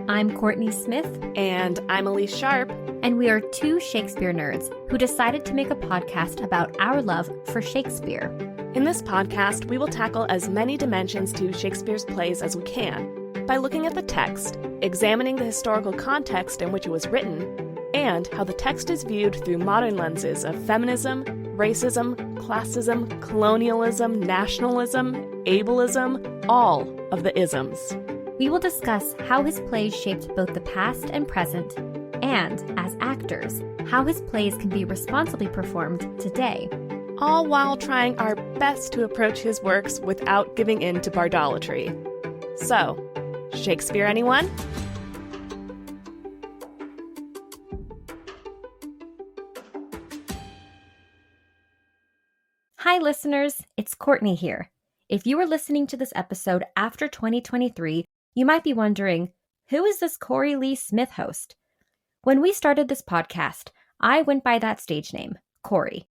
I'm Kourtney Smith. And I'm Elyse Sharp. And we are two Shakespeare nerds who decided to make a podcast about our love for Shakespeare. In this podcast, we will tackle as many dimensions to Shakespeare's plays as we can by looking at the text, examining the historical context in which it was written, and how the text is viewed through modern lenses of feminism, racism, classism, colonialism, nationalism, ableism, all of the isms. We will discuss how his plays shaped both the past and present, and, as actors, how his plays can be responsibly performed today. All while trying our best to approach his works without giving in to bardolatry. So, Shakespeare Anyone? Hi listeners, it's Kourtney here. If you are listening to this episode after 2023, you might be wondering, who is this Korey Leigh Smith host? When we started this podcast, I went by that stage name, Korey.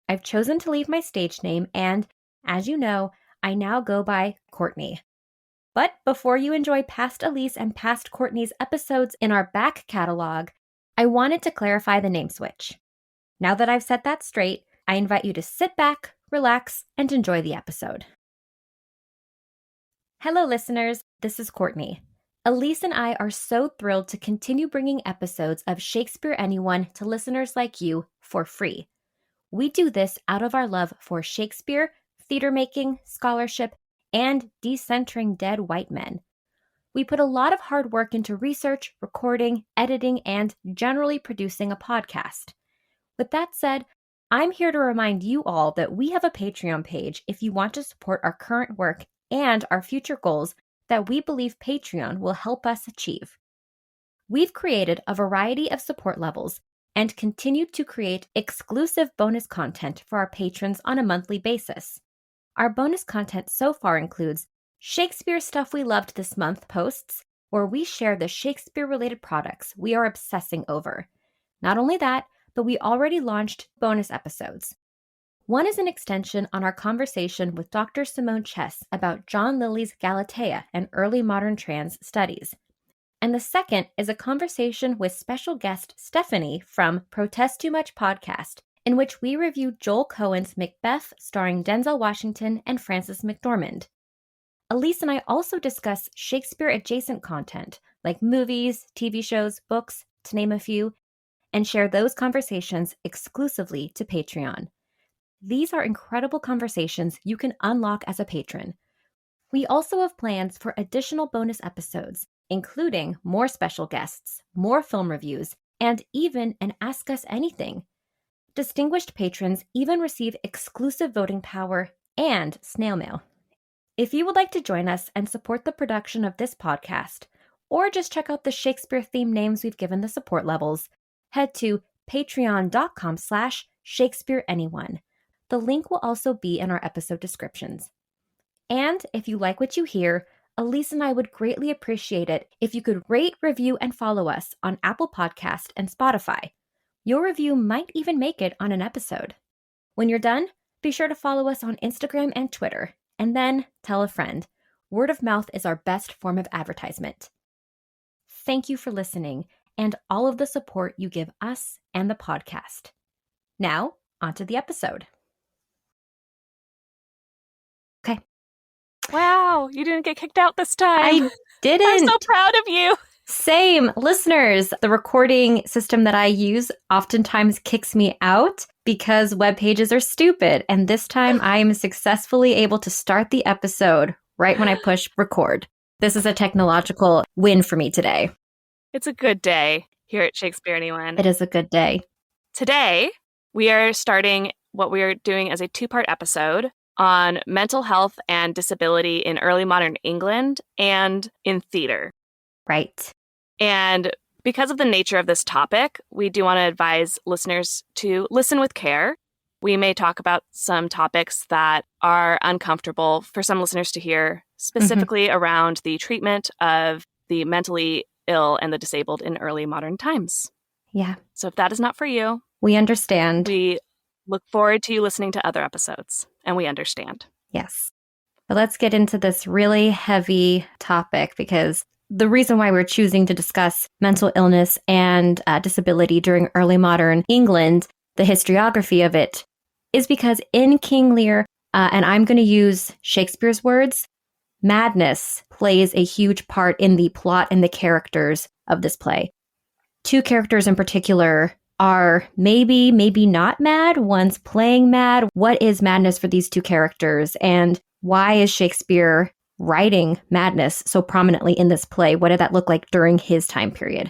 I've chosen to leave my stage name and, as you know, I now go by Kourtney. But before you enjoy past Elyse and past Kourtney's episodes in our back catalog, I wanted to clarify the name switch. Now that I've set that straight, I invite you to sit back, relax, and enjoy the episode. Hello, listeners. This is Kourtney. Elyse and I are so thrilled to continue bringing episodes of Shakespeare Anyone to listeners like you for free. We do this out of our love for Shakespeare, theater making, scholarship, and decentering dead white men. We put a lot of hard work into research, recording, editing, and generally producing a podcast. With that said, I'm here to remind you all that we have a Patreon page if you want to support our current work and our future goals that we believe Patreon will help us achieve. We've created a variety of support levels and continue to create exclusive bonus content for our patrons on a monthly basis. Our bonus content so far includes Shakespeare Stuff We Loved This Month posts, where we share the Shakespeare-related products we are obsessing over. Not only that, but we already launched bonus episodes. One is an extension on our conversation with Dr. Simone Chess about John Lilly's Galatea and early modern trans studies. And the second is a conversation with special guest Stephanie from Protest Too Much podcast, in which we review Joel Coen's Macbeth starring Denzel Washington and Frances McDormand. Elyse and I also discuss Shakespeare-adjacent content, like movies, TV shows, books, to name a few, and share those conversations exclusively to Patreon. These are incredible conversations you can unlock as a patron. We also have plans for additional bonus episodes, including more special guests, more film reviews, and even an Ask Us Anything. Distinguished patrons even receive exclusive voting power and snail mail. If you would like to join us and support the production of this podcast, or just check out the Shakespeare-themed names we've given the support levels, head to patreon.com/ShakespeareAnyone. The link will also be in our episode descriptions. And if you like what you hear, Elyse and I would greatly appreciate it if you could rate, review, and follow us on Apple Podcast and Spotify. Your review might even make it on an episode. When you're done, be sure to follow us on Instagram and Twitter, and then tell a friend. Word of mouth is our best form of advertisement. Thank you for listening and all of the support you give us and the podcast. Now, onto the episode. Okay. Wow, you didn't get kicked out this time. I didn't. I'm so proud of you. Same. Listeners, the recording system that I use oftentimes kicks me out because web pages are stupid. And this time I am successfully able to start the episode right when I push record. This is a technological win for me today. It's a good day here at Shakespeare Anyone. It is a good day. Today, we are starting what we are doing as a two-part episode on mental health and disability in early modern England and in theater. Right. And because of the nature of this topic, we do want to advise listeners to listen with care. We may talk about some topics that are uncomfortable for some listeners to hear, specifically around the treatment of the mentally ill and the disabled in early modern times. Yeah. So if that is not for you, we understand. We look forward to you listening to other episodes, and we understand. Yes. But let's get into this really heavy topic because the reason why we're choosing to discuss mental illness and disability during early modern England, the historiography of it, is because in King Lear, and I'm going to use Shakespeare's words, madness plays a huge part in the plot and the characters of this play. Two characters in particular are maybe not mad. One's playing mad. What is madness for these two characters? And why is Shakespeare writing madness so prominently in this play? What did that look like during his time period?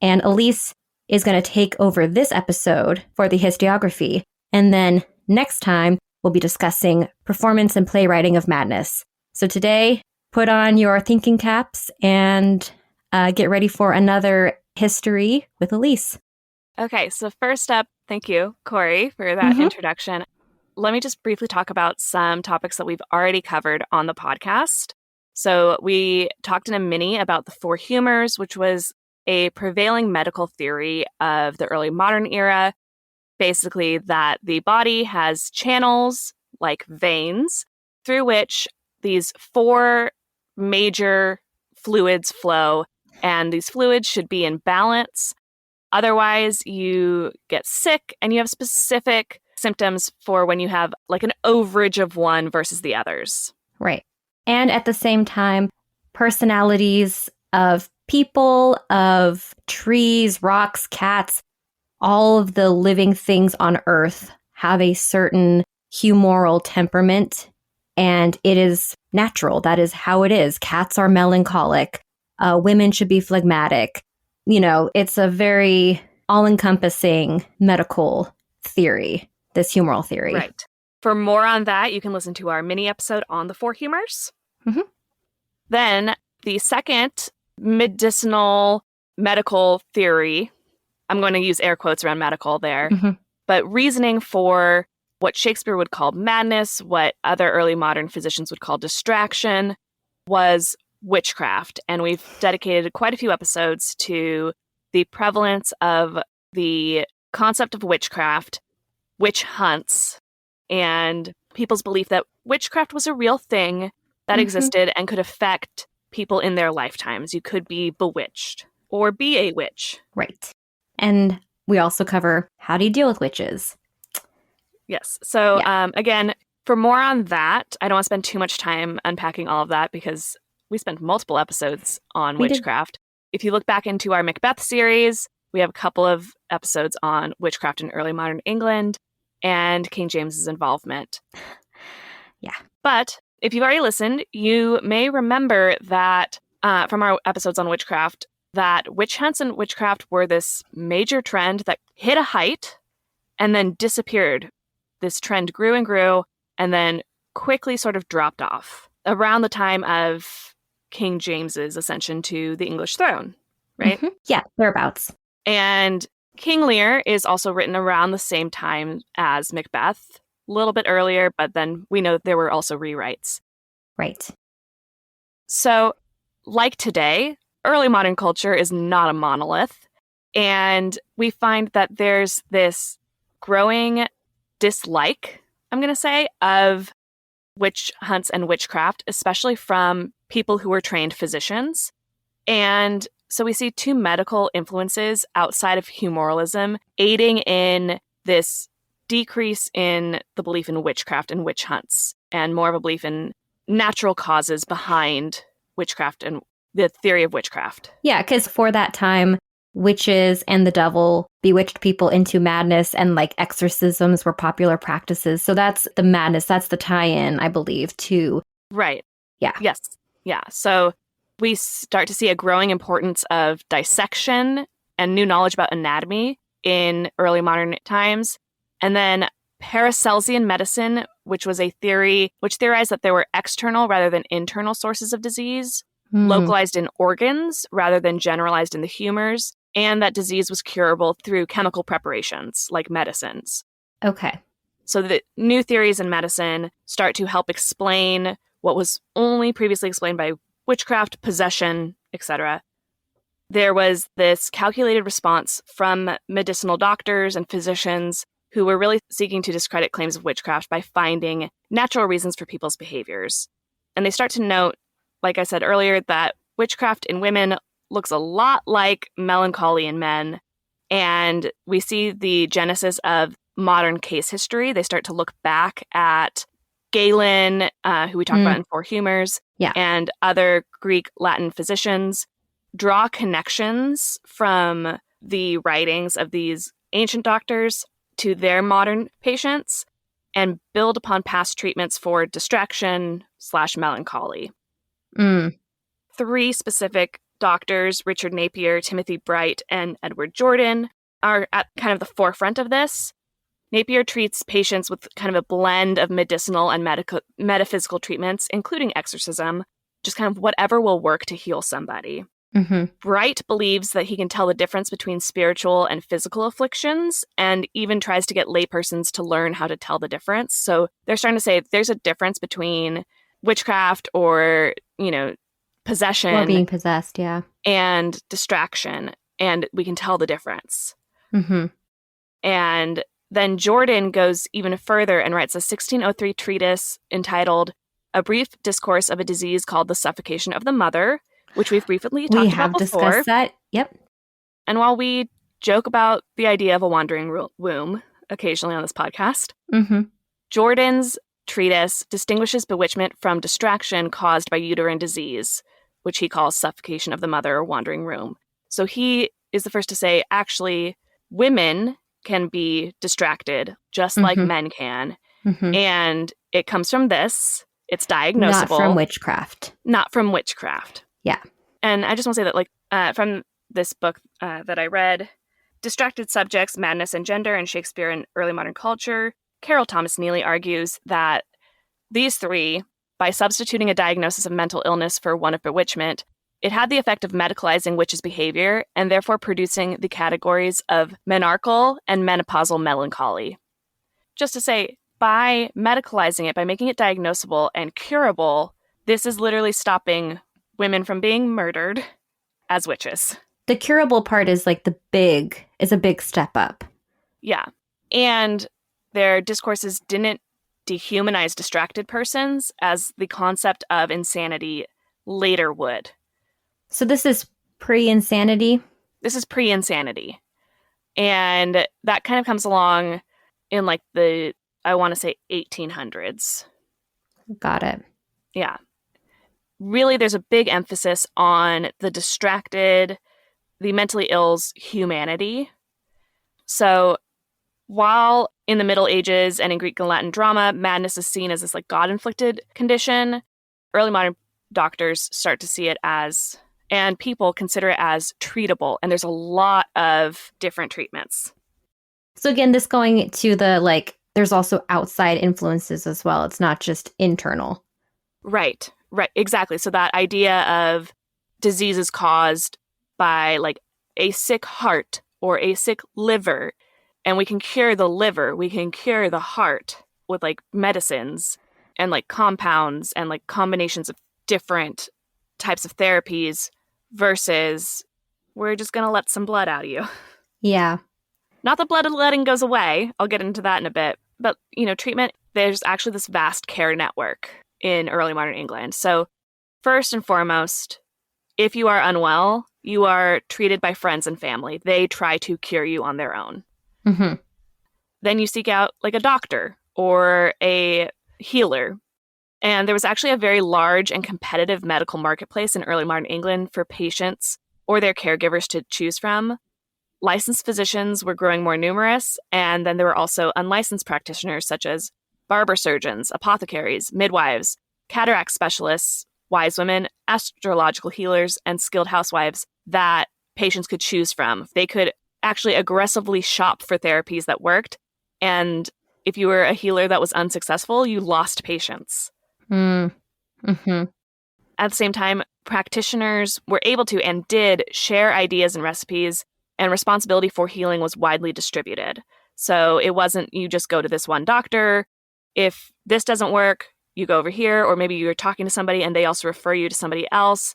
And Elyse is going to take over this episode for the historiography. And then next time, we'll be discussing performance and playwriting of madness. So today, put on your thinking caps and get ready for another history with Elyse. Okay, so first up, thank you, Korey, for that introduction. Let me just briefly talk about some topics that we've already covered on the podcast. So we talked in a mini about the four humors, which was a prevailing medical theory of the early modern era. Basically, that the body has channels, like veins, through which these four major fluids flow, and these fluids should be in balance. Otherwise, you get sick and you have specific symptoms for when you have like an overage of one versus the others. Right. And at the same time, personalities of people, of trees, rocks, cats, all of the living things on Earth have a certain humoral temperament, and it is natural. That is how it is. Cats are melancholic. Women should be phlegmatic. You know, it's a very all-encompassing medical theory, this humoral theory. Right. For more on that, you can listen to our mini episode on the four humors. Then the second medicinal medical theory, I'm going to use air quotes around medical there, but reasoning for what Shakespeare would call madness, what other early modern physicians would call distraction, was witchcraft. And we've dedicated quite a few episodes to the prevalence of the concept of witchcraft, witch hunts, and people's belief that witchcraft was a real thing that existed and could affect people in their lifetimes. You could be bewitched or be a witch. Right. And we also cover how do you deal with witches. Yes. So again, for more on that, I don't want to spend too much time unpacking all of that because we spent multiple episodes on witchcraft. If you look back into our Macbeth series, we have a couple of episodes on witchcraft in early modern England and King James's involvement. Yeah. But if you've already listened, you may remember that from our episodes on witchcraft, that witch hunts and witchcraft were this major trend that hit a height and then disappeared. This trend grew and grew and then quickly sort of dropped off around the time of King James's ascension to the English throne, right? Yeah, thereabouts. And King Lear is also written around the same time as Macbeth, a little bit earlier, but then we know that there were also rewrites. Right. So, like today, early modern culture is not a monolith, and we find that there's this growing dislike, I'm going to say, of witch hunts and witchcraft, especially from people who were trained physicians. And so we see two medical influences outside of humoralism aiding in this decrease in the belief in witchcraft and witch hunts, and more of a belief in natural causes behind witchcraft and the theory of witchcraft. Yeah, because for that time, witches and the devil bewitched people into madness, and like exorcisms were popular practices. So that's the madness. That's the tie-in, I believe, to... Right. Yeah. Yes. Yeah. So we start to see a growing importance of dissection and new knowledge about anatomy in early modern times. And then Paracelsian medicine, which was a theory which theorized that there were external rather than internal sources of disease, localized in organs rather than generalized in the humors, and that disease was curable through chemical preparations like medicines. Okay. So the new theories in medicine start to help explain what was only previously explained by witchcraft, possession, etc. There was this calculated response from medicinal doctors and physicians who were really seeking to discredit claims of witchcraft by finding natural reasons for people's behaviors. And they start to note, like I said earlier, that witchcraft in women looks a lot like melancholy in men. And we see the genesis of modern case history. They start to look back at Galen, who we talked about in Four Humors, and other Greek Latin physicians, draw connections from the writings of these ancient doctors to their modern patients and build upon past treatments for distraction/melancholy. 3 specific doctors, Richard Napier, Timothy Bright, and Edward Jordan, are at kind of the forefront of this. Napier treats patients with kind of a blend of medicinal and metaphysical treatments, including exorcism, just kind of whatever will work to heal somebody. Bright believes that he can tell the difference between spiritual and physical afflictions, and even tries to get laypersons to learn how to tell the difference. So they're starting to say there's a difference between witchcraft or, possession. Or being possessed, and distraction, and we can tell the difference. And then Jordan goes even further and writes a 1603 treatise entitled A Brief Discourse of a Disease Called the Suffocation of the Mother, which we've briefly talked about before. We have discussed that, yep. And while we joke about the idea of a wandering womb occasionally on this podcast, Jordan's treatise distinguishes bewitchment from distraction caused by uterine disease, which he calls suffocation of the mother or wandering womb. So he is the first to say, actually, women can be distracted just like men can. And it comes from this. It's diagnosable. Not from witchcraft. Not from witchcraft. Yeah. And I just want to say that, from this book that I read, Distracted Subjects, Madness and Gender in Shakespeare and Early Modern Culture, Carol Thomas Neely argues that these 3, by substituting a diagnosis of mental illness for one of bewitchment, it had the effect of medicalizing witches' behavior and therefore producing the categories of menarchal and menopausal melancholy. Just to say, by medicalizing it, by making it diagnosable and curable, this is literally stopping women from being murdered as witches. The curable part is a big step up. Yeah. And their discourses didn't dehumanize distracted persons as the concept of insanity later would. So this is pre-insanity? This is pre-insanity. And that kind of comes along in the, I want to say, 1800s. Got it. Yeah. Really, there's a big emphasis on the distracted, the mentally ill's humanity. So while in the Middle Ages and in Greek and Latin drama, madness is seen as this God-inflicted condition, early modern doctors start to see it as, and people consider it as, treatable. And there's a lot of different treatments. So again, this going to the, there's also outside influences as well. It's not just internal. Right, exactly. So that idea of diseases caused by a sick heart or a sick liver, and we can cure the liver, we can cure the heart with medicines and compounds and combinations of different types of therapies versus we're just going to let some blood out of you. Yeah. Not that bloodletting goes away. I'll get into that in a bit. But, treatment, there's actually this vast care network in early modern England. So first and foremost, if you are unwell, you are treated by friends and family. They try to cure you on their own. Then you seek out a doctor or a healer. And there was actually a very large and competitive medical marketplace in early modern England for patients or their caregivers to choose from. Licensed physicians were growing more numerous, and then there were also unlicensed practitioners such as barber surgeons, apothecaries, midwives, cataract specialists, wise women, astrological healers, and skilled housewives that patients could choose from. They could actually aggressively shop for therapies that worked, and if you were a healer that was unsuccessful, you lost patients. At the same time, practitioners were able to and did share ideas and recipes, and responsibility for healing was widely distributed. So it wasn't you just go to this one doctor. If this doesn't work, you go over here, or maybe you're talking to somebody and they also refer you to somebody else.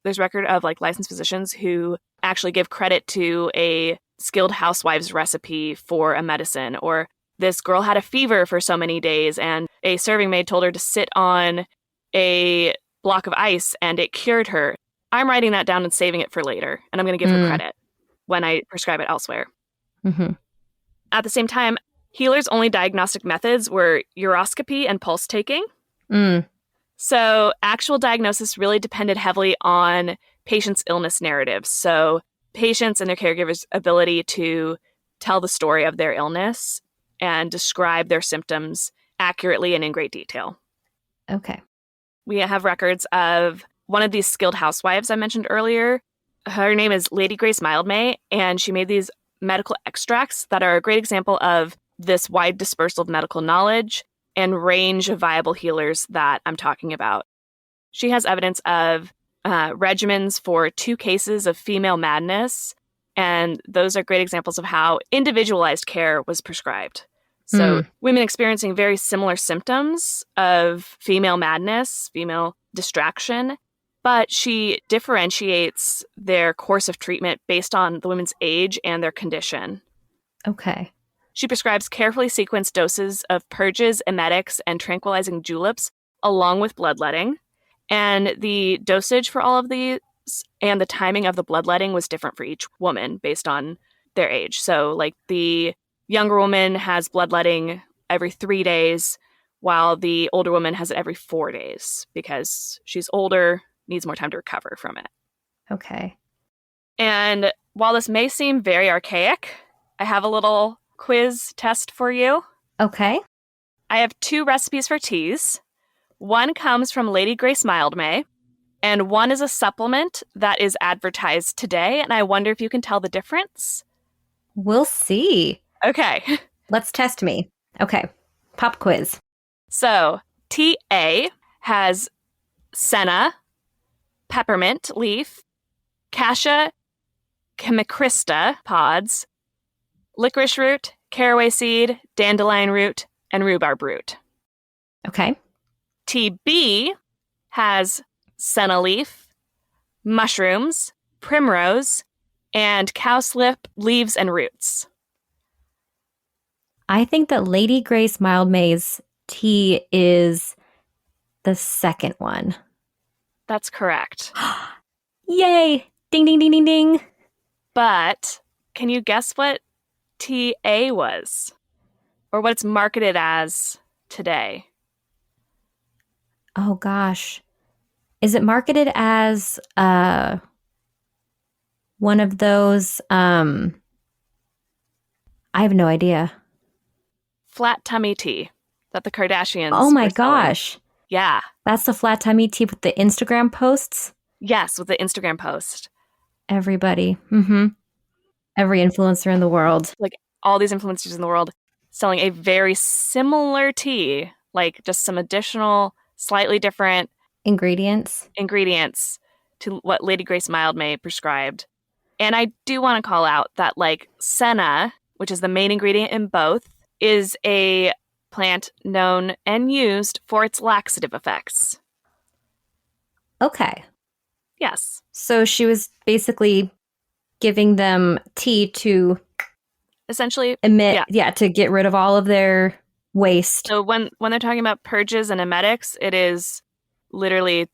There's record of licensed physicians who actually give credit to a skilled housewife's recipe for a medicine, or this girl had a fever for so many days and a serving maid told her to sit on a block of ice and it cured her. I'm writing that down and saving it for later, and I'm going to give her credit when I prescribe it elsewhere. Mm-hmm. At the same time, healers' only diagnostic methods were uroscopy and pulse taking. So actual diagnosis really depended heavily on patients' illness narratives. So patients and their caregivers' ability to tell the story of their illness and describe their symptoms accurately and in great detail. Okay. We have records of one of these skilled housewives I mentioned earlier. Her name is Lady Grace Mildmay, and she made these medical extracts that are a great example of this wide dispersal of medical knowledge and range of viable healers that I'm talking about. She has evidence of regimens for 2 cases of female madness, and those are great examples of how individualized care was prescribed. So women experiencing very similar symptoms of female madness, female distraction, but she differentiates their course of treatment based on the women's age and their condition. Okay. She prescribes carefully sequenced doses of purges, emetics, and tranquilizing juleps, along with bloodletting. And the dosage for all of these and the timing of the bloodletting was different for each woman based on their age. So, like, the younger woman has bloodletting every 3 days, while the older woman has it every 4 days because she's older, needs more time to recover from it. Okay. And while this may seem very archaic, I have a little quiz test for you. Okay. I have 2 recipes for teas. One comes from Lady Grace Mildmay, and one is a supplement that is advertised today, and I wonder if you can tell the difference. We'll see. Okay. Let's test me. Okay. Pop quiz. So, tea A has senna, peppermint leaf, cassia chemicrista pods, licorice root, caraway seed, dandelion root, and rhubarb root. Okay. Tea B has senna leaf, mushrooms, primrose, and cowslip leaves and roots. I think that Lady Grace Mildmay's tea is the second one. That's correct. Yay! Ding, ding, ding, ding, ding. But can you guess what tea A was? Or what it's marketed as today? Oh, gosh. Is it marketed as one of those? I have no idea. Flat tummy tea that the Kardashians Oh my were selling. gosh. Yeah. That's the flat tummy tea with the Instagram posts? Yes, with the Instagram post. Everybody. Mm-hmm. Every influencer in the world. Like all these influencers in the world selling a very similar tea, like just some additional, slightly different Ingredients to what Lady Grace Mildmay prescribed. And I do want to call out that, like, senna, which is the main ingredient in both, is a plant known and used for its laxative effects. Okay. Yes. So she was basically giving them tea to Essentially emit, to get rid of all of their waste. So when they're talking about purges and emetics, it is literally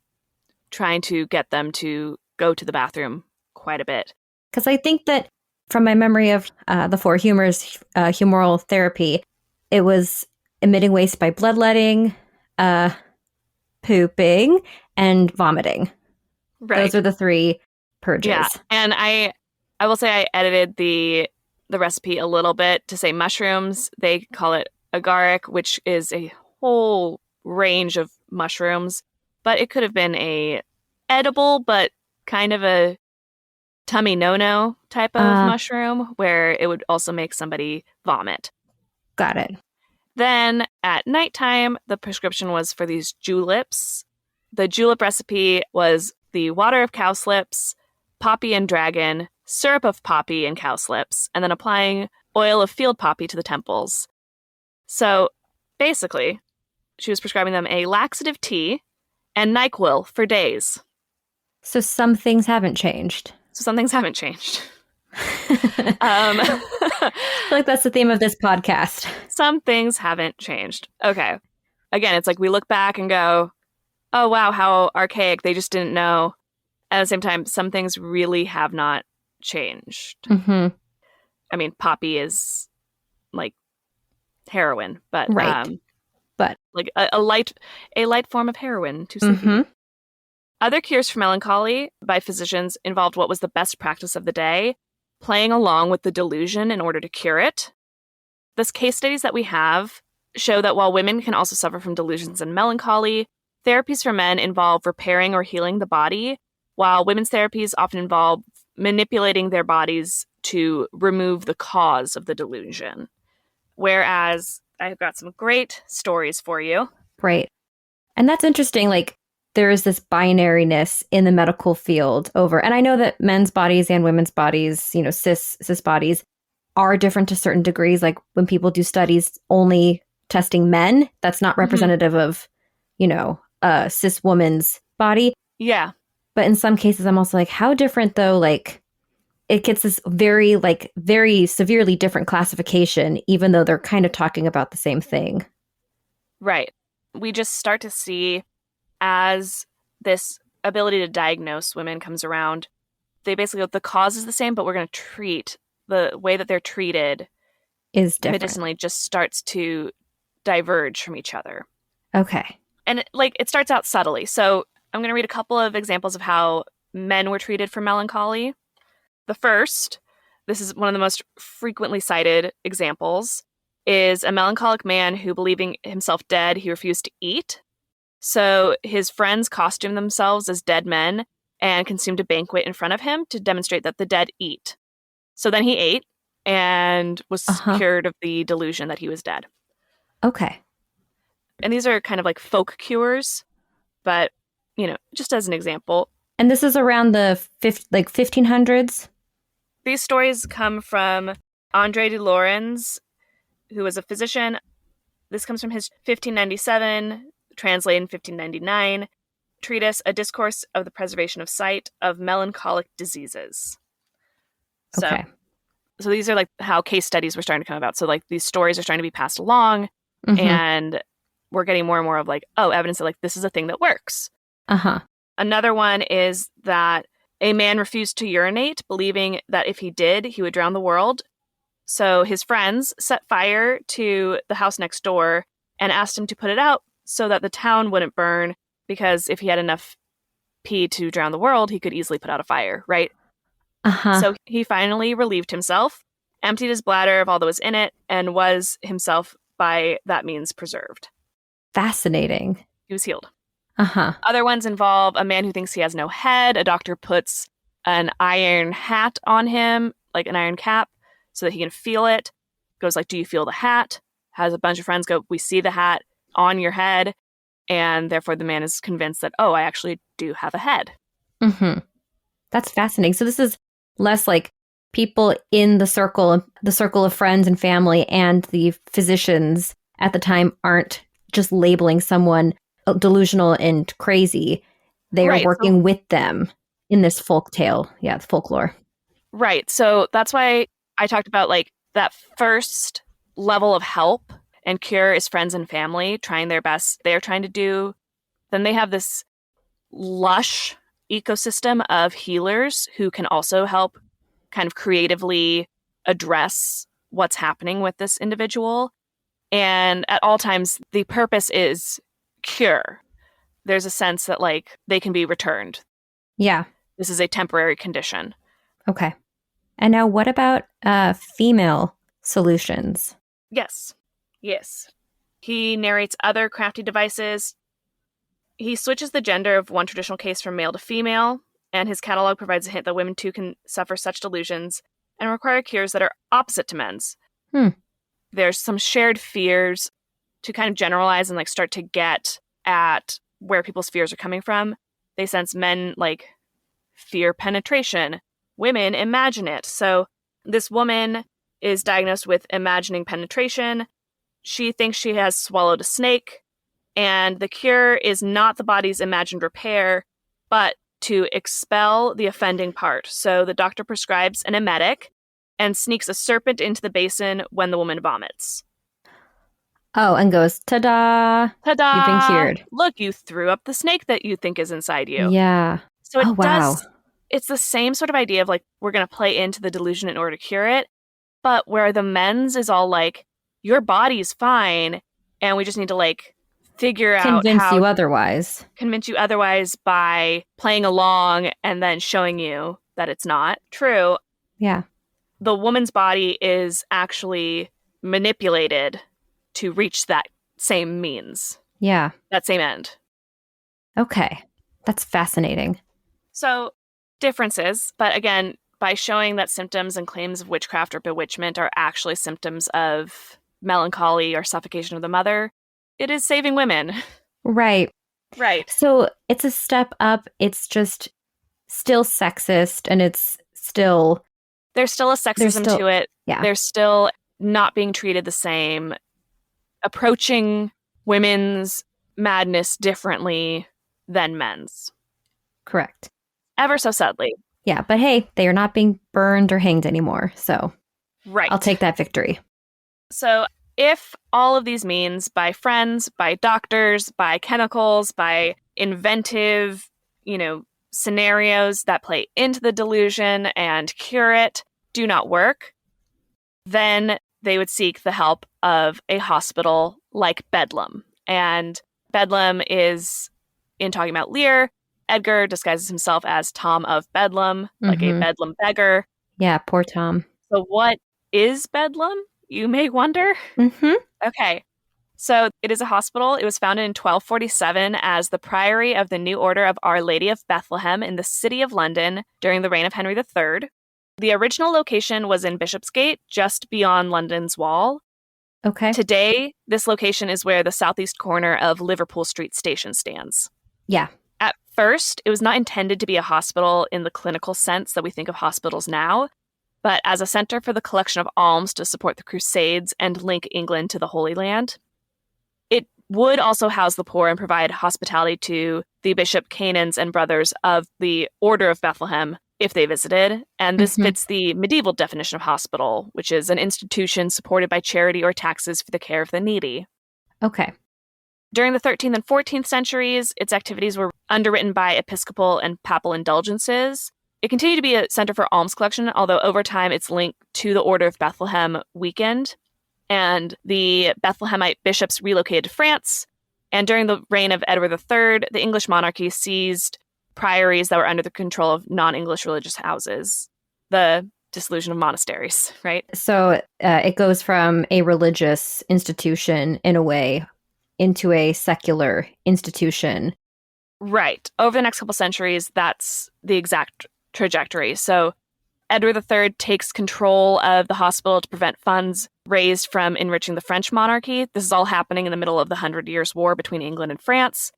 trying to get them to go to the bathroom quite a bit. Because I think that from my memory of the Four Humors, humoral therapy, it was emitting waste by bloodletting, pooping, and vomiting. Right. Those are the 3 purges. Yeah, and I will say I edited the recipe a little bit to say mushrooms. They call it agaric, which is a whole range of mushrooms, but it could have been a edible but kind of a tummy no-no type of mushroom where it would also make somebody vomit. Got it. Then at nighttime, the prescription was for these juleps. The julep recipe was the water of cowslips, poppy and dragon, syrup of poppy and cowslips, and then applying oil of field poppy to the temples. So basically, she was prescribing them a laxative tea and NyQuil for days. So some things haven't changed. I feel like that's the theme of this podcast. Some things haven't changed. Okay. Again, it's like we look back and go, oh, wow, how archaic. They just didn't know. At the same time, some things really have not changed. Mm-hmm. I mean, poppy is like heroin, but Right. But like a light form of heroin to sleepy. mm-hmm. Other cures for melancholy by physicians involved what was the best practice of the day, playing along with the delusion in order to cure it. The case studies that we have show that while women can also suffer from delusions and melancholy, therapies for men involve repairing or healing the body, while women's therapies often involve manipulating their bodies to remove the cause of the delusion. Whereas I've got some great stories for you. Right. And that's interesting. Like, there is this binariness in the medical field and I know that men's bodies and women's bodies, cis bodies are different to certain degrees. Like when people do studies only testing men, that's not representative of, a cis woman's body. Yeah. But in some cases, I'm also like, how different though? Like it gets this very severely different classification, even though they're kind of talking about the same thing. Right. We just start to see as this ability to diagnose women comes around, they basically, the cause is the same, but we're going to treat the way that they're treated is different. Medicinally just starts to diverge from each other. Okay. And it starts out subtly. So I'm going to read a couple of examples of how men were treated for melancholy. The first, this is one of the most frequently cited examples, is a melancholic man who, believing himself dead, he refused to eat. So his friends costumed themselves as dead men and consumed a banquet in front of him to demonstrate that the dead eat. So then he ate and was cured of the delusion that he was dead. Okay. And these are kind of like folk cures, but, just as an example. And this is around the 1500s? These stories come from André de Lorens, who was a physician. This comes from his 1597, translated in 1599, treatise, A Discourse of the Preservation of Sight of Melancholic Diseases. Okay. So these are how case studies were starting to come about. So these stories are starting to be passed along, and we're getting more and more of evidence that this is a thing that works. Another one is that a man refused to urinate, believing that if he did, he would drown the world. So his friends set fire to the house next door and asked him to put it out so that the town wouldn't burn, because if he had enough pee to drown the world, he could easily put out a fire, right? So he finally relieved himself, emptied his bladder of all that was in it, and was himself by that means preserved. Fascinating. He was healed. Other ones involve a man who thinks he has no head. A doctor puts an iron hat on him, like an iron cap, so that he can feel it. Goes do you feel the hat? Has a bunch of friends go, we see the hat on your head. And therefore the man is convinced that, oh, I actually do have a head. That's fascinating. So this is less people in the circle of friends and family, and the physicians at the time aren't just labeling someone delusional and crazy. They are working with them in this folk tale. Yeah, the folklore. Right. So that's why I talked about that first level of help and cure is friends and family trying their best. They're trying to do. Then they have this lush ecosystem of healers who can also help kind of creatively address what's happening with this individual. And at all times, the purpose is cure. There's a sense that they can be returned. Yeah. This is a temporary condition. Okay. And now what about female solutions? Yes. He narrates other crafty devices. He switches the gender of one traditional case from male to female, and his catalog provides a hint that women too can suffer such delusions and require cures that are opposite to men's. There's some shared fears to kind of generalize and start to get at where people's fears are coming from. They sense men fear penetration. Women imagine it. So this woman is diagnosed with imagining penetration. She thinks she has swallowed a snake, and the cure is not the body's imagined repair, but to expel the offending part. So the doctor prescribes an emetic and sneaks a serpent into the basin when the woman vomits. Oh, and goes, ta-da! Ta-da! You've been cured. Look, you threw up the snake that you think is inside you. Yeah. So it Oh, wow. it's the same sort of idea of like, we're going to play into the delusion in order to cure it. But where the men's is all like, your body's fine, and we just need to like figure out Convince how you otherwise. convince you otherwise by playing along and then showing you that it's not true. Yeah. The woman's body is actually manipulated to reach that same means, Yeah. that same end. Okay. That's fascinating. So, differences, but again, by showing that symptoms and claims of witchcraft or bewitchment are actually symptoms of melancholy or suffocation of the mother, it is saving women. Right. Right. So it's a step up. It's just still sexist, and it's still... There's still a sexism to it. Yeah. They're still not being treated the same, approaching women's madness differently than men's. Correct. Ever so subtly. Yeah, but hey, they are not being burned or hanged anymore, so right. I'll take that victory. So if all of these means by friends, by doctors, by chemicals, by inventive, scenarios that play into the delusion and cure it do not work, then they would seek the help of a hospital like Bedlam. And Bedlam is, in talking about Lear, Edgar disguises himself as Tom of Bedlam, like a Bedlam beggar. Yeah, poor Tom. So what is Bedlam, you may wonder? Okay. So it is a hospital. It was founded in 1247 as the Priory of the New Order of Our Lady of Bethlehem in the City of London during the reign of Henry III. The original location was in Bishopsgate, just beyond London's Wall. Okay. Today, this location is where the southeast corner of Liverpool Street Station stands. Yeah. At first, it was not intended to be a hospital in the clinical sense that we think of hospitals now, but as a center for the collection of alms to support the Crusades and link England to the Holy Land. It would also house the poor and provide hospitality to the Bishop Canons and brothers of the Order of Bethlehem if they visited, and this fits the medieval definition of hospital, which is an institution supported by charity or taxes for the care of the needy. Okay. During the 13th and 14th centuries, its activities were underwritten by episcopal and papal indulgences. It continued to be a center for alms collection, although over time its link to the Order of Bethlehem weakened, and the Bethlehemite bishops relocated to France. And during the reign of Edward III, the English monarchy seized priories that were under the control of non-English religious houses, the dissolution of monasteries, right? So it goes from a religious institution, in a way, into a secular institution. Right. Over the next couple centuries, that's the exact trajectory. So Edward III takes control of the hospital to prevent funds raised from enriching the French monarchy. This is all happening in the middle of the 100 Years' War between England and France.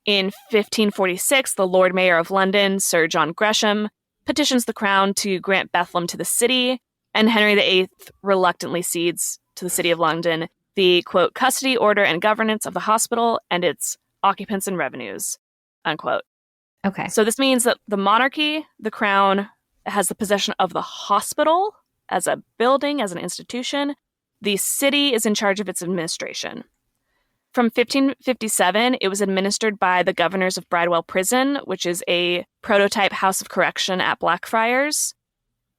In 1546, the Lord Mayor of London, Sir John Gresham, petitions the Crown to grant Bethlehem to the city, and Henry VIII reluctantly cedes to the City of London the, quote, custody, order, and governance of the hospital and its occupants and revenues, unquote. Okay. So this means that the monarchy, the Crown, has the possession of the hospital as a building, as an institution. The city is in charge of its administration. From 1557, it was administered by the governors of Bridewell Prison, which is a prototype house of correction at Blackfriars.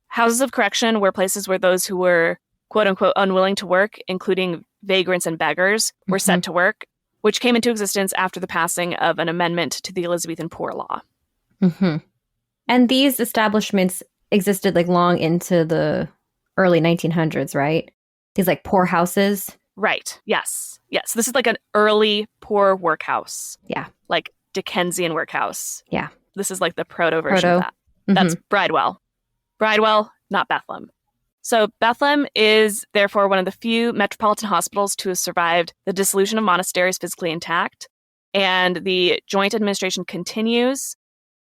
Houses of correction were places where those who were, quote-unquote, unwilling to work, including vagrants and beggars, were set to work, which came into existence after the passing of an amendment to the Elizabethan Poor Law. And these establishments existed like long into the early 1900s, right? These like poorhouses. Right. Yes. Yes. This is like an early poor workhouse. Yeah. Like Dickensian workhouse. Yeah. This is like the proto version of that. That's Bridewell. Bridewell, not Bethlehem. So Bethlehem is therefore one of the few metropolitan hospitals to have survived the dissolution of monasteries physically intact. And the joint administration continues,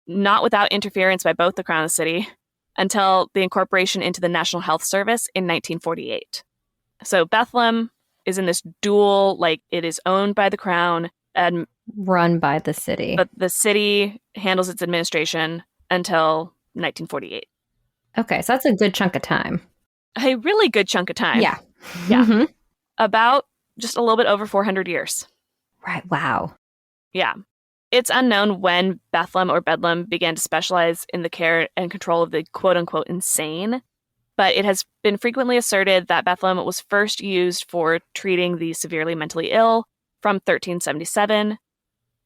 not without interference by both the Crown and the city, until the incorporation into the National Health Service in 1948. So Bethlehem is in this dual, like it is owned by the Crown and run by the city. But the city handles its administration until 1948. Okay, so that's a good chunk of time. A really good chunk of time. Yeah. Yeah. About just a little bit over 400 years. Right. Wow. Yeah. It's unknown when Bethlehem or Bedlam began to specialize in the care and control of the quote-unquote insane, but it has been frequently asserted that Bethlehem was first used for treating the severely mentally ill from 1377.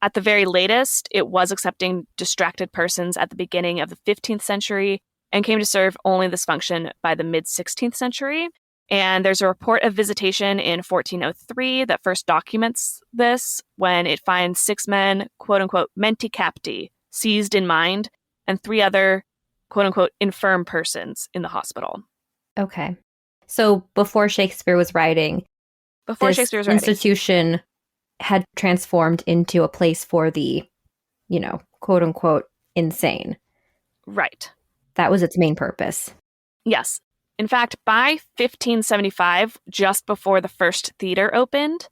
At the very latest, it was accepting distracted persons at the beginning of the 15th century and came to serve only this function by the mid-16th century. And there's a report of visitation in 1403 that first documents this when it finds 6 men, quote-unquote, menti capti, seized in mind, and 3 other, quote-unquote, infirm persons in the hospital. Okay. So before Shakespeare was writing, institution had transformed into a place for the, quote-unquote, insane. Right. That was its main purpose. Yes. In fact, by 1575, just before the first theater opened,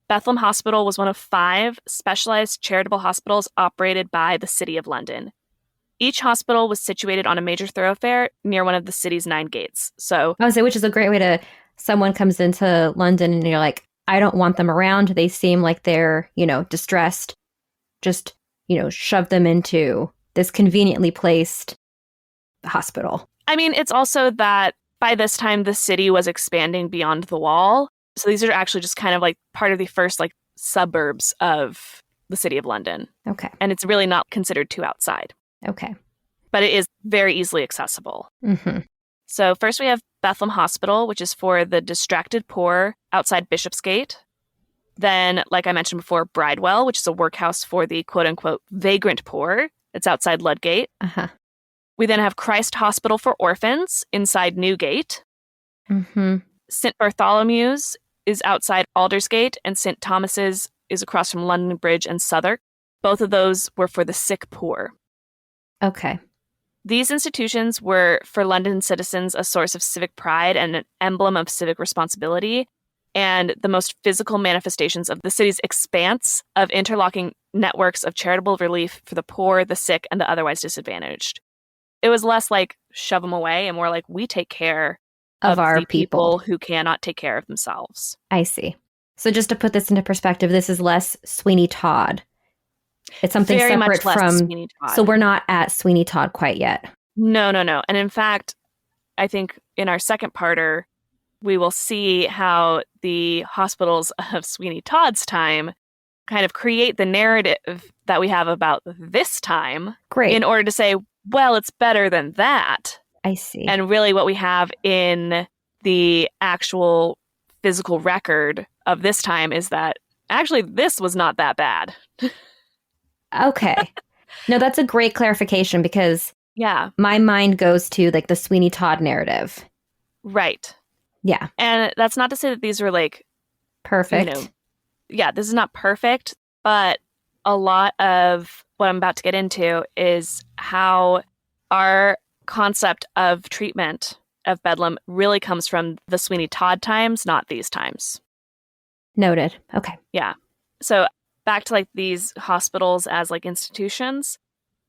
Bethlehem Hospital was one of 5 specialized charitable hospitals operated by the City of London. Each hospital was situated on a major thoroughfare near one of the city's 9 gates. So I would say, which is a great way to, someone comes into London and you're like, I don't want them around. They seem like they're, distressed. Just, shove them into this conveniently placed hospital. I mean, it's also that by this time, the city was expanding beyond the wall. So these are actually just kind of like part of the first suburbs of the City of London. Okay. And it's really not considered too outside. Okay. But it is very easily accessible. Mm-hmm. So first we have Bethlehem Hospital, which is for the distracted poor outside Bishopsgate. Then, like I mentioned before, Bridewell, which is a workhouse for the quote-unquote vagrant poor. It's outside Ludgate. Uh-huh. We then have Christ Hospital for Orphans inside Newgate. Mm-hmm. St. Bartholomew's is outside Aldersgate, and St. Thomas's is across from London Bridge and Southwark. Both of those were for the sick poor. Okay. These institutions were, for London citizens, a source of civic pride and an emblem of civic responsibility, and the most physical manifestations of the city's expanse of interlocking networks of charitable relief for the poor, the sick, and the otherwise disadvantaged. It was less like shove them away and more like we take care of our the people who cannot take care of themselves. I see. So just to put this into perspective, this is less Sweeney Todd. It's something very separate much less from Sweeney Todd. So we're not at Sweeney Todd quite yet. No. And in fact, I think in our second parter, we will see how the hospitals of Sweeney Todd's time kind of create the narrative that we have about this time. Great. In order to say, well, it's better than that. I see. And really what we have in the actual physical record of this time is that actually this was not that bad. Okay. No, that's a great clarification because my mind goes to the Sweeney Todd narrative. Right. Yeah. And that's not to say that these were perfect. This is not perfect, but a lot of what I'm about to get into is how our concept of treatment of Bedlam really comes from the Sweeney Todd times, not these times. Noted. Okay. Yeah. So back to these hospitals as institutions,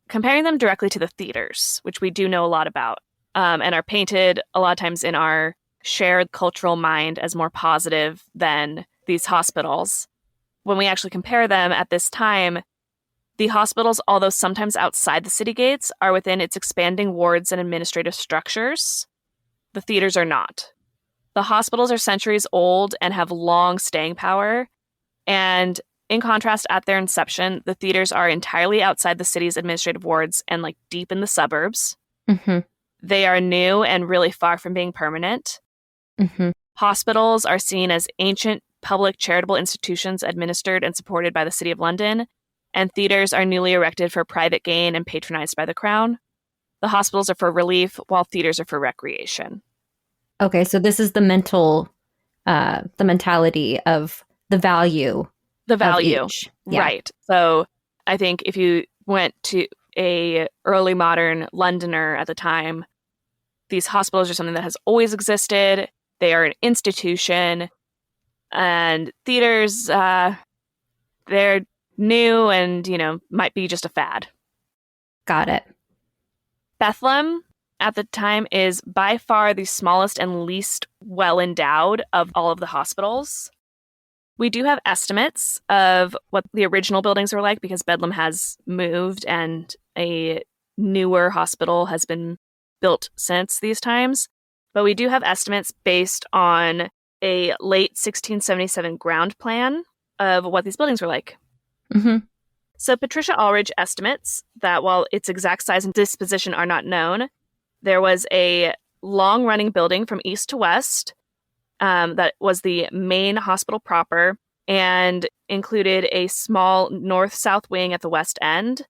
comparing them directly to the theaters, which we do know a lot about, and are painted a lot of times in our shared cultural mind as more positive than these hospitals. When we actually compare them at this time, the hospitals, although sometimes outside the city gates, are within its expanding wards and administrative structures. The theaters are not. The hospitals are centuries old and have long staying power. And in contrast, at their inception, the theaters are entirely outside the city's administrative wards and deep in the suburbs. Mm-hmm. They are new and really far from being permanent. Mm-hmm. Hospitals are seen as ancient public charitable institutions administered and supported by the City of London, and theaters are newly erected for private gain and patronized by the Crown. The hospitals are for relief, while theaters are for recreation. Okay, so this is the mentality of the value. The value, of each. Yeah. Right. So I think if you went to a early modern Londoner at the time, these hospitals are something that has always existed. They are an institution. And theaters, they're new and, might be just a fad. Got it. Bethlehem at the time is by far the smallest and least well-endowed of all of the hospitals. We do have estimates of what the original buildings were like because Bedlam has moved and a newer hospital has been built since these times. But we do have estimates based on a late 1677 ground plan of what these buildings were like. Mm-hmm. So Patricia Ulrich estimates that while its exact size and disposition are not known, there was a long-running building from east to west that was the main hospital proper and included a small north-south wing at the west end,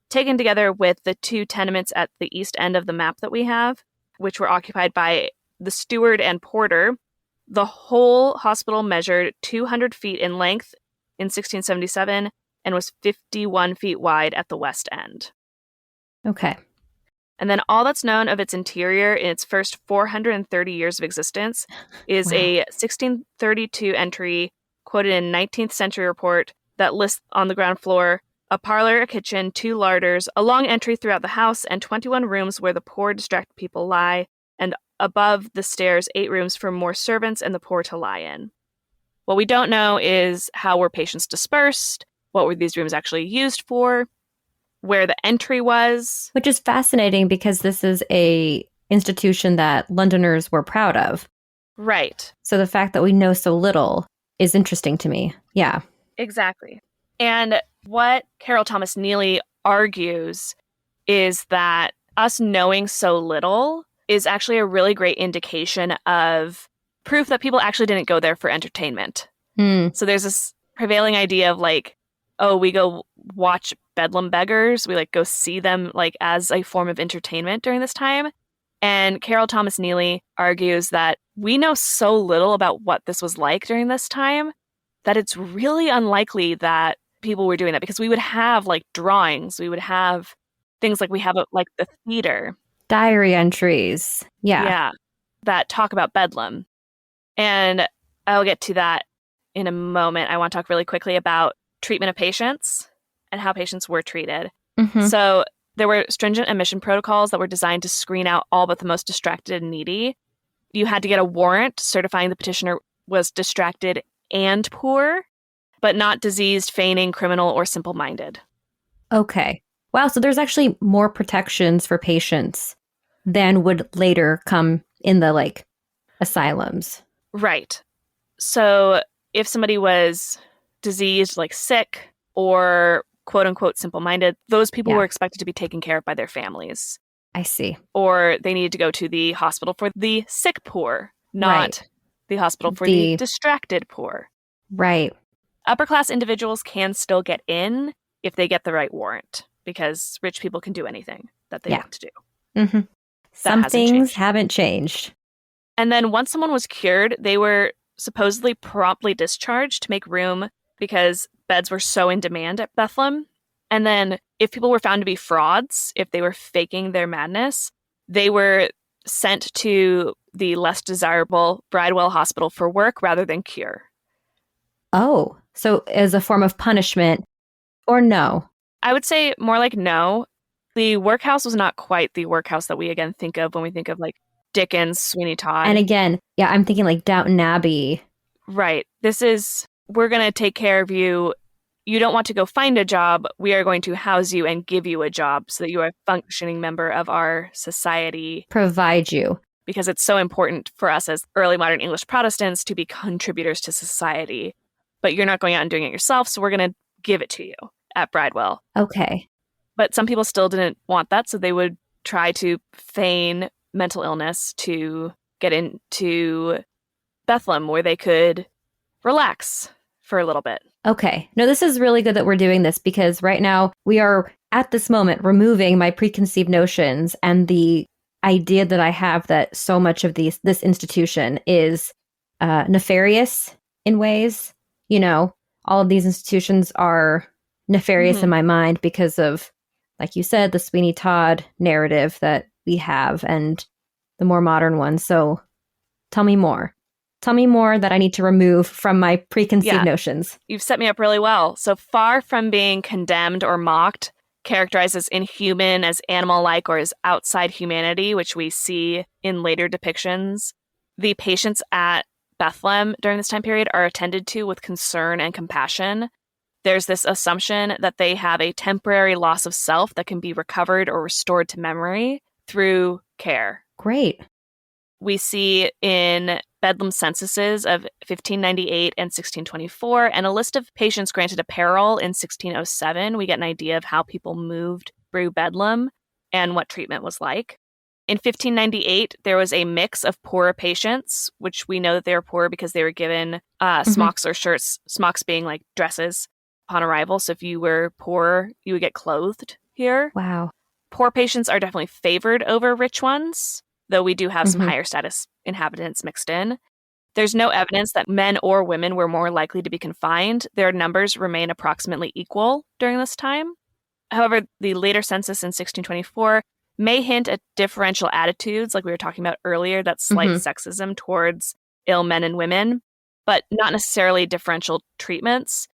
taken together with the two tenements at the east end of the map that we have, which were occupied by the steward and porter. The whole hospital measured 200 feet in length in 1677 and was 51 feet wide at the west end. Okay. And then all that's known of its interior in its first 430 years of existence is Wow. a 1632 entry quoted in 19th century report that lists on the ground floor a parlor, a kitchen, 2 larders, a long entry throughout the house, and 21 rooms where the poor distracted people lie, and above the stairs 8 rooms for more servants and the poor to lie in. What we don't know is how were patients dispersed, what were these rooms actually used for, where the entry was. Which is fascinating because this is a institution that Londoners were proud of. Right. So the fact that we know so little is interesting to me. Yeah. Exactly. And what Carol Thomas Neely argues is that us knowing so little is actually a really great indication of proof that people actually didn't go there for entertainment. So there's this prevailing idea of like, oh, we go watch Bedlam beggars. We like go see them like as a form of entertainment during this time. And Carol Thomas Neely argues that we know so little about what this was like during this time that it's really unlikely that people were doing that because we would have like drawings. We would have things like we have at like the theater. Diary entries. Yeah. Yeah. That talk about Bedlam. And I'll get to that in a moment. I want to talk really quickly about treatment of patients and how patients were treated. Mm-hmm. So there were stringent admission protocols that were designed to screen out all but the most distracted and needy. You had to get a warrant certifying the petitioner was distracted and poor, but not diseased, feigning, criminal, or simple-minded. Okay. Wow. So there's actually more protections for patients than would later come in the like asylums. Right. So if somebody was diseased, like sick, or quote unquote simple-minded, those people were expected to be taken care of by their families. I see. Or they needed to go to the hospital for the sick poor, not the hospital for the distracted poor. Right. Upper-class individuals can still get in if they get the right warrant, because rich people can do anything that they want to do. Mm-hmm. Some things haven't changed. And then once someone was cured, they were supposedly promptly discharged to make room because beds were so in demand at Bethlehem. And then if people were found to be frauds, if they were faking their madness, they were sent to the less desirable Bridewell Hospital for work rather than cure. Oh, so as a form of punishment or no? I would say more like no. The workhouse was not quite the workhouse that we again think of when we think of like Dickens, Sweeney Todd. And again, yeah, I'm thinking like Downton Abbey. Right. This is, we're going to take care of you. You don't want to go find a job. We are going to house you and give you a job so that you are a functioning member of our society. Provide you. Because it's so important for us as early modern English Protestants to be contributors to society. But you're not going out and doing it yourself, so we're going to give it to you at Bridewell. Okay. But some people still didn't want that, so they would try to feign mental illness to get into Bethlehem where they could relax for a little bit. Okay. No, this is really good that we're doing this because right now we are at this moment removing my preconceived notions and the idea that I have that so much of this institution is nefarious in ways. You know, all of these institutions are nefarious in my mind because of, like you said, the Sweeney Todd narrative that we have and the more modern one. So tell me more. Tell me more that I need to remove from my preconceived notions. You've set me up really well. So far from being condemned or mocked, characterized as inhuman, as animal-like, or as outside humanity, which we see in later depictions, the patients at Bethlehem during this time period are attended to with concern and compassion. There's this assumption that they have a temporary loss of self that can be recovered or restored to memory through care. Great. We see in Bedlam censuses of 1598 and 1624, and a list of patients granted apparel in 1607. We get an idea of how people moved through Bedlam and what treatment was like. In 1598, there was a mix of poorer patients, which we know that they were poor because they were given smocks or shirts, smocks being like dresses upon arrival. So if you were poor, you would get clothed here. Wow. Poor patients are definitely favored over rich ones, though we do have some higher status inhabitants mixed in. There's no evidence that men or women were more likely to be confined. Their numbers remain approximately equal during this time. However, the later census in 1624 may hint at differential attitudes, like we were talking about earlier, that slight sexism towards ill men and women, but not necessarily differential treatments.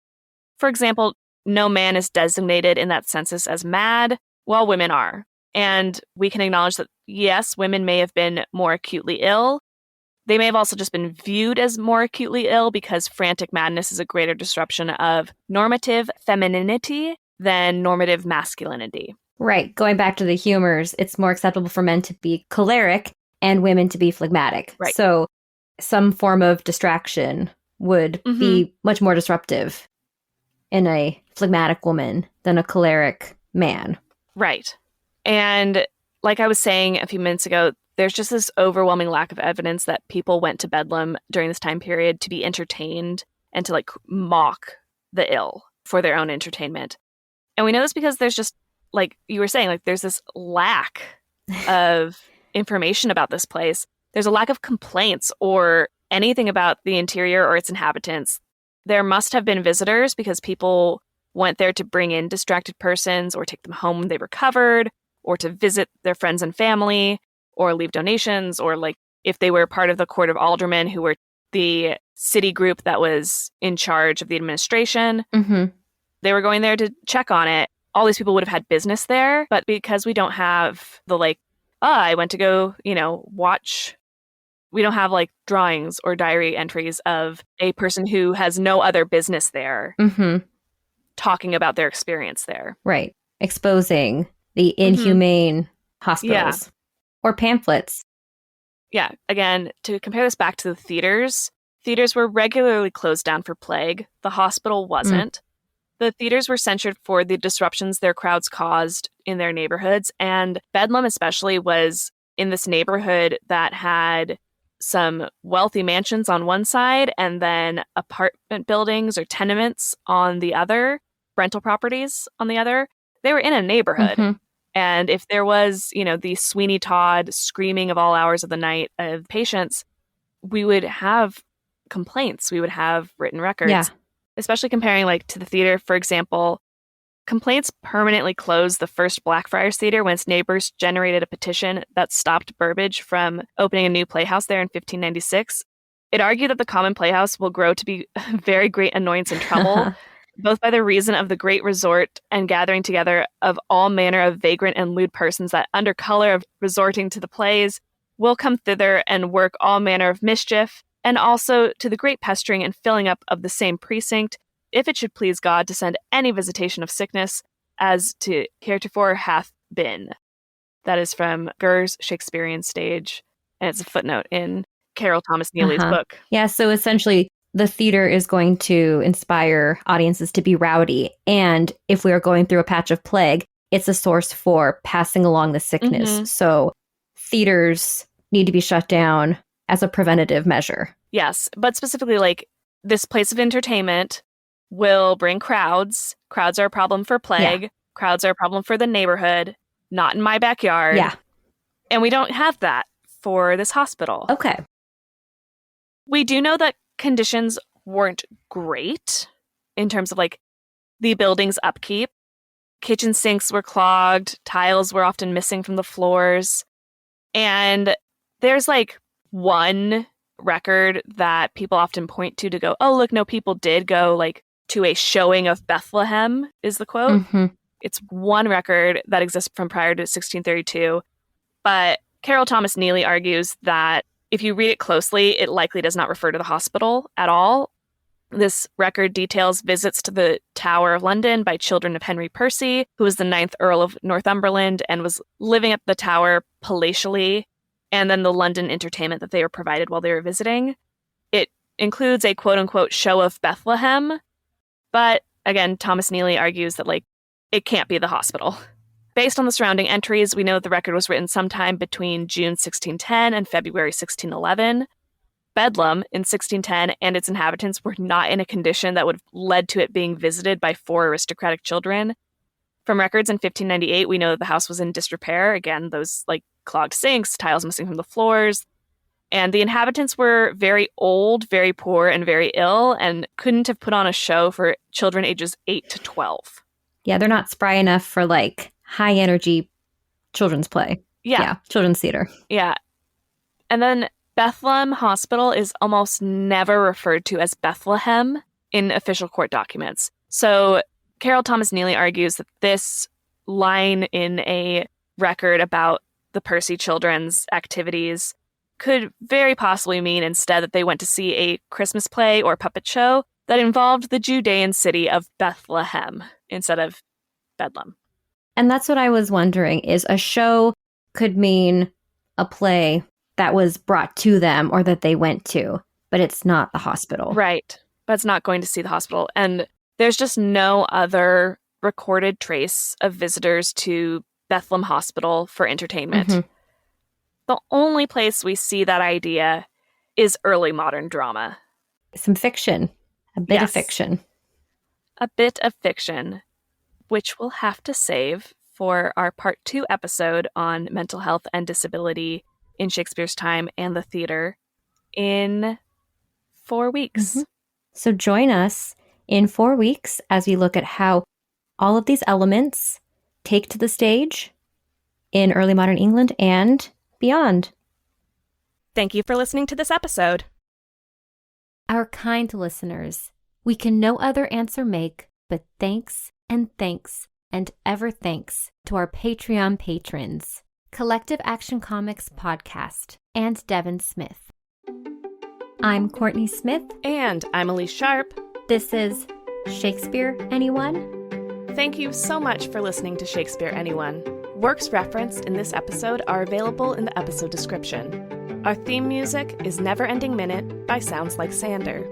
For example, no man is designated in that census as mad, while women are. And we can acknowledge that, yes, women may have been more acutely ill. They may have also just been viewed as more acutely ill because frantic madness is a greater disruption of normative femininity than normative masculinity. Right. Going back to the humors, it's more acceptable for men to be choleric and women to be phlegmatic. Right. So some form of distraction would be much more disruptive in a phlegmatic woman than a choleric man. Right. And like I was saying a few minutes ago, there's just this overwhelming lack of evidence that people went to Bedlam during this time period to be entertained and to like mock the ill for their own entertainment. And we know this because there's just, like you were saying, like there's this lack of information about this place. There's a lack of complaints or anything about the interior or its inhabitants. There must have been visitors because people went there to bring in distracted persons or take them home when they recovered, or to visit their friends and family, or leave donations, or like if they were part of the Court of Aldermen, who were the city group that was in charge of the administration. They were going there to check on it. All these people would have had business there, but because we don't have the like, I went to go, watch. We don't have like drawings or diary entries of a person who has no other business there talking about their experience there. Right. Exposing the inhumane hospitals or pamphlets. Yeah. Again, to compare this back to the theaters were regularly closed down for plague. The hospital wasn't. The theaters were censured for the disruptions their crowds caused in their neighborhoods. And Bedlam especially was in this neighborhood that had some wealthy mansions on one side and then apartment buildings or tenements on the other, rental properties on the other. They were in a neighborhood. And if there was, the Sweeney Todd screaming of all hours of the night of patients, we would have complaints. We would have written records. Yeah. Especially comparing like to the theater, for example, complaints permanently closed the first Blackfriars Theater when its neighbors generated a petition that stopped Burbage from opening a new playhouse there in 1596. It argued that the common playhouse will grow to be a very great annoyance and trouble, both by the reason of the great resort and gathering together of all manner of vagrant and lewd persons that, under color of resorting to the plays, will come thither and work all manner of mischief, and also to the great pestering and filling up of the same precinct, if it should please God to send any visitation of sickness, as to heretofore hath been. That is from Gurr's Shakespearean Stage, and it's a footnote in Carol Thomas Neely's book. Yeah, so essentially, the theater is going to inspire audiences to be rowdy, and if we are going through a patch of plague, it's a source for passing along the sickness. So theaters need to be shut down as a preventative measure. Yes, but specifically, like, this place of entertainment will bring crowds. Crowds are a problem for plague. Yeah. Crowds are a problem for the neighborhood. Not in my backyard. Yeah. And we don't have that for this hospital. Okay. We do know that conditions weren't great in terms of, like, the building's upkeep. Kitchen sinks were clogged. Tiles were often missing from the floors. And there's, like, one record that people often point to go, oh, look, no, people did go, like, to a showing of Bethlehem, is the quote. It's one record that exists from prior to 1632. But Carol Thomas Neely argues that if you read it closely, it likely does not refer to the hospital at all. This record details visits to the Tower of London by children of Henry Percy, who was the 9th Earl of Northumberland and was living at the Tower palatially, and then the London entertainment that they were provided while they were visiting. It includes a quote-unquote show of Bethlehem, but again, Thomas Neely argues that, it can't be the hospital. Based on the surrounding entries, we know that the record was written sometime between June 1610 and February 1611. Bedlam in 1610 and its inhabitants were not in a condition that would have led to it being visited by 4 aristocratic children. From records in 1598, we know that the house was in disrepair. Again, those clogged sinks, tiles missing from the floors. And the inhabitants were very old, very poor, and very ill, and couldn't have put on a show for children ages 8 to 12. Yeah, they're not spry enough for high energy children's play. Yeah, children's theater. Yeah. And then Bethlehem Hospital is almost never referred to as Bethlehem in official court documents. So Carol Thomas Neely argues that this line in a record about the Percy children's activities could very possibly mean instead that they went to see a Christmas play or puppet show that involved the Judean city of Bethlehem instead of Bedlam. And that's what I was wondering, is a show could mean a play that was brought to them or that they went to, but it's not the hospital. Right. But it's not going to see the hospital. And there's just no other recorded trace of visitors to Bethlehem Hospital for entertainment. Mm-hmm. The only place we see that idea is early modern drama. Some fiction. A bit of fiction. A bit of fiction, which we'll have to save for our part 2 episode on mental health and disability in Shakespeare's time and the theater in 4 weeks. Mm-hmm. So join us in 4 weeks as we look at how all of these elements take to the stage in early modern England and beyond. Thank you for listening to this episode. Our kind listeners, we can no other answer make but thanks and thanks and ever thanks to our Patreon patrons, Collective Action Comics Podcast, and Devin Smith. I'm Kourtney Smith. And I'm Elyse Sharp. This is Shakespeare Anyone. Thank you so much for listening to Shakespeare Anyone. Works referenced in this episode are available in the episode description. Our theme music is Neverending Minute by Sounds Like Sander.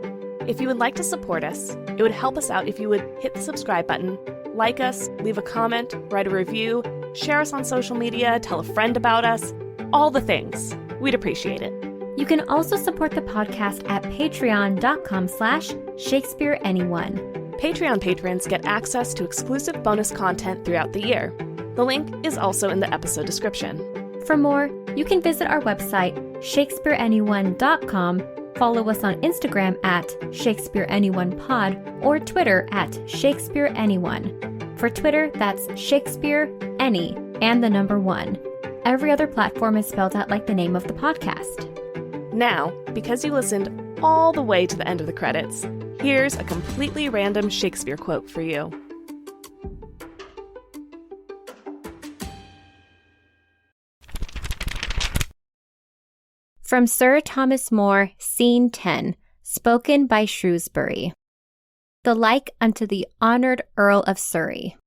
If you would like to support us, it would help us out if you would hit the subscribe button, like us, leave a comment, write a review, share us on social media, tell a friend about us, all the things. We'd appreciate it. You can also support the podcast at patreon.com/Shakespeare Anyone. Patreon patrons get access to exclusive bonus content throughout the year. The link is also in the episode description. For more, you can visit our website, shakespeareanyone.com, follow us on Instagram at Shakespeare Anyone Pod, or Twitter at Shakespeare Anyone. For Twitter, that's Shakespeare Any and the number 1. Every other platform is spelled out like the name of the podcast. Now, because you listened all the way to the end of the credits, here's a completely random Shakespeare quote for you. From Sir Thomas More, Scene 10, spoken by Shrewsbury. The like unto the honoured Earl of Surrey.